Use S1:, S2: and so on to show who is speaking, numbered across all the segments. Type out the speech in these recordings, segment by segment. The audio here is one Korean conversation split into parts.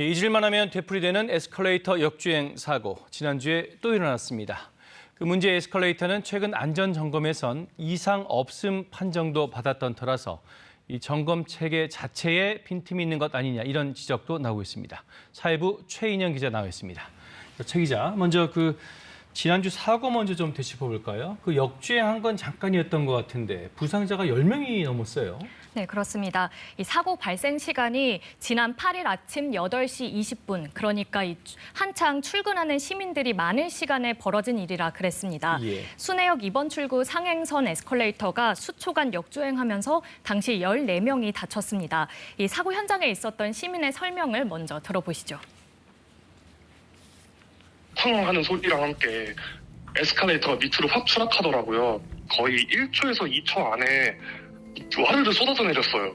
S1: 잊을만 하면 되풀이되는 에스컬레이터 역주행 사고. 지난주에 또 일어났습니다. 그 문제의 에스컬레이터는 최근 안전 점검에선 이상 없음 판정도 받았던 터라서 이 점검 체계 자체에 빈틈이 있는 것 아니냐 이런 지적도 나오고 있습니다. 사회부 최인영 기자 나와 있습니다. 최 기자, 먼저 지난주 사고 먼저 좀 되짚어볼까요? 역주행한 건 잠깐이었던 것 같은데 부상자가 10명이 넘었어요.
S2: 네, 그렇습니다. 이 사고 발생 시간이 지난 8일 아침 8시 20분, 그러니까 한창 출근하는 시민들이 많은 시간에 벌어진 일이라 그랬습니다.
S1: 예.
S2: 순회역 2번 출구 상행선 에스컬레이터가 수초간 역주행하면서 당시 14명이 다쳤습니다. 이 사고 현장에 있었던 시민의 설명을 먼저 들어보시죠.
S3: 쾅 하는 소리랑 함께 에스컬레이터가 밑으로 확 추락하더라고요. 거의 1초에서 2초 안에 와르르 쏟아져 내렸어요.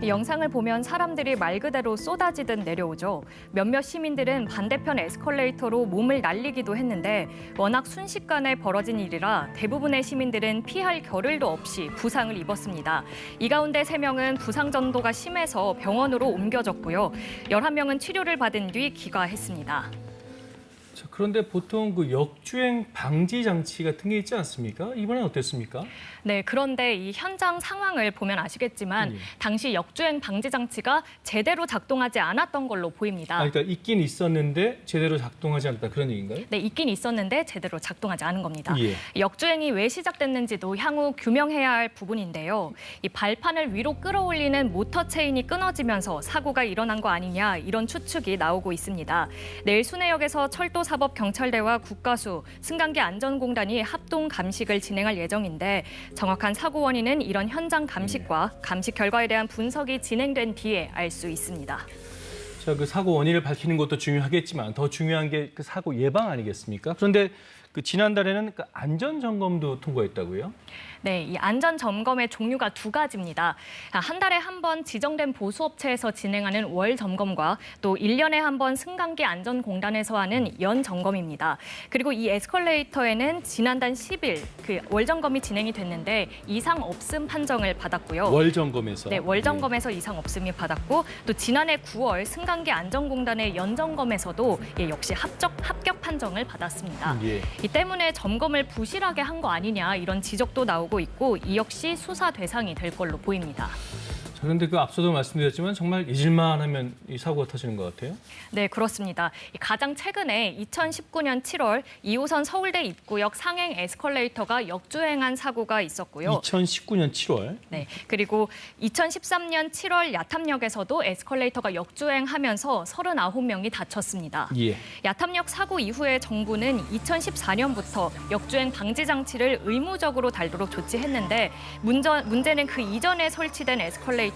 S2: 이 영상을 보면 사람들이 말 그대로 쏟아지듯 내려오죠. 몇몇 시민들은 반대편 에스컬레이터로 몸을 날리기도 했는데 워낙 순식간에 벌어진 일이라 대부분의 시민들은 피할 겨를도 없이 부상을 입었습니다. 이 가운데 3명은 부상 정도가 심해서 병원으로 옮겨졌고요. 11명은 치료를 받은 뒤 귀가했습니다.
S1: 그런데 보통 역주행 방지 장치 같은 게 있지 않습니까? 이번엔 어땠습니까?
S2: 네, 그런데 이 현장 상황을 보면 아시겠지만 당시 역주행 방지 장치가 제대로 작동하지 않았던 걸로 보입니다.
S1: 그러니까 있긴 있었는데 제대로 작동하지 않았다 그런 얘기인가요?
S2: 네, 있긴 있었는데 제대로 작동하지 않은 겁니다.
S1: 예.
S2: 역주행이 왜 시작됐는지도 향후 규명해야 할 부분인데요. 이 발판을 위로 끌어올리는 모터 체인이 끊어지면서 사고가 일어난 거 아니냐 이런 추측이 나오고 있습니다. 내일 순회역에서 철도사법경찰대와 국가수, 승강기 안전공단이 합동 감식을 진행할 예정인데 정확한 사고 원인은 이런 현장 감식과 감식 결과에 대한 분석이 진행된 뒤에 알 수 있습니다.
S1: 자, 사고 원인을 밝히는 것도 중요하겠지만 더 중요한 게 사고 예방 아니겠습니까? 그런데 지난달에는 안전 점검도 통과했다고요?
S2: 네, 이 안전 점검의 종류가 2가지입니다. 한 달에 한 번 지정된 보수업체에서 진행하는 월 점검과 또 1년에 한 번 승강기 안전공단에서 하는 연 점검입니다. 그리고 이 에스컬레이터에는 지난달 10일 월 점검이 진행이 됐는데 이상 없음 판정을 받았고요.
S1: 월 점검에서?
S2: 네, 월 점검에서 이상 없음이 받았고 또 지난해 9월 승강기 안전공단의 연 점검에서도 역시 합격 판정을 받았습니다.
S1: 예.
S2: 이 때문에 점검을 부실하게 한 거 아니냐 이런 지적도 나오고 있고 이 역시 수사 대상이 될 걸로 보입니다.
S1: 그런데 앞서도 말씀드렸지만 정말 잊을만 하면 이 사고가 터지는 것 같아요?
S2: 네, 그렇습니다. 가장 최근에 2019년 7월 2호선 서울대 입구역 상행 에스컬레이터가 역주행한 사고가 있었고요.
S1: 2019년 7월?
S2: 네, 그리고 2013년 7월 야탐역에서도 에스컬레이터가 역주행하면서 39명이 다쳤습니다.
S1: 예.
S2: 야탐역 사고 이후에 정부는 2014년부터 역주행 방지 장치를 의무적으로 달도록 조치했는데 문제는 그 이전에 설치된 에스컬레이터입니다.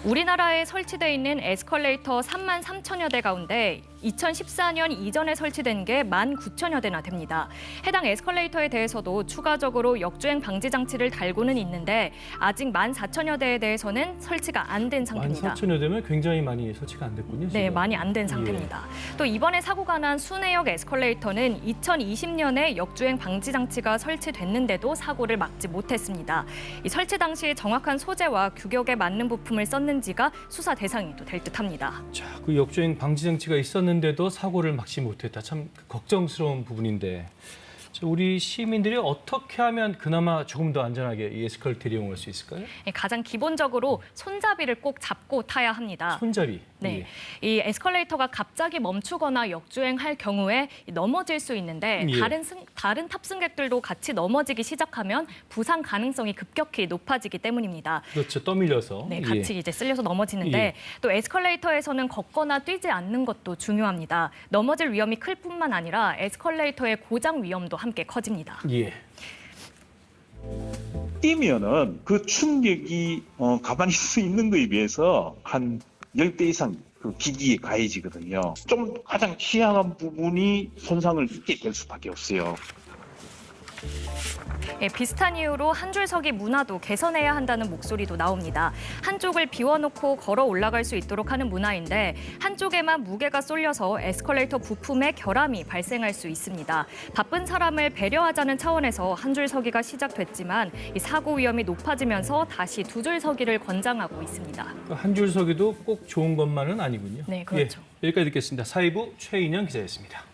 S2: 우리나라에 설치돼 있는 에스컬레이터 3만 3천여 대 가운데 2014년 이전에 설치된 게 19,000여 대나 됩니다. 해당 에스컬레이터에 대해서도 추가적으로 역주행 방지 장치를 달고는 있는데 아직 14,000여 대에 대해서는 설치가 안 된 상태입니다.
S1: 14,000여 대면 굉장히 많이 설치가 안 됐군요. 지금.
S2: 네, 많이 안 된 상태입니다. 또 이번에 사고가 난 순회역 에스컬레이터는 2020년에 역주행 방지 장치가 설치됐는데도 사고를 막지 못했습니다. 이 설치 당시 정확한 소재와 규격에 맞는 부품을 썼는지가 수사 대상이 또 될 듯합니다.
S1: 자, 역주행 방지 장치가 있었는데도 사고를 막지 못했다. 참 걱정스러운 부분인데 우리 시민들이 어떻게 하면 그나마 조금 더 안전하게 이 에스컬레이터를 이용할 수 있을까요?
S2: 가장 기본적으로 손잡이를 꼭 잡고 타야 합니다.
S1: 손잡이.
S2: 네, 이 에스컬레이터가 갑자기 멈추거나 역주행할 경우에 넘어질 수 있는데 다른 탑승객들도 같이 넘어지기 시작하면 부상 가능성이 급격히 높아지기 때문입니다.
S1: 그렇죠, 떠밀려서.
S2: 네, 같이 이제 쓸려서 넘어지는데 또 에스컬레이터에서는 걷거나 뛰지 않는 것도 중요합니다. 넘어질 위험이 클 뿐만 아니라 에스컬레이터의 고장 위험도 함께 커집니다.
S1: 예.
S4: 뛰면은 그 충격이 가만히 있을 수 있는 거에 비해서 한 10배 이상 그 기기에 가해지거든요. 좀 가장 취약한 부분이 손상을 입게 될 수밖에 없어요.
S2: 예, 비슷한 이유로 한 줄서기 문화도 개선해야 한다는 목소리도 나옵니다. 한쪽을 비워놓고 걸어 올라갈 수 있도록 하는 문화인데 한쪽에만 무게가 쏠려서 에스컬레이터 부품에 결함이 발생할 수 있습니다. 바쁜 사람을 배려하자는 차원에서 한 줄서기가 시작됐지만 이 사고 위험이 높아지면서 다시 두 줄서기를 권장하고 있습니다.
S1: 한 줄서기도 꼭 좋은 것만은 아니군요.
S2: 네, 그렇죠.
S1: 예, 여기까지 듣겠습니다. 사회부 최인영 기자였습니다.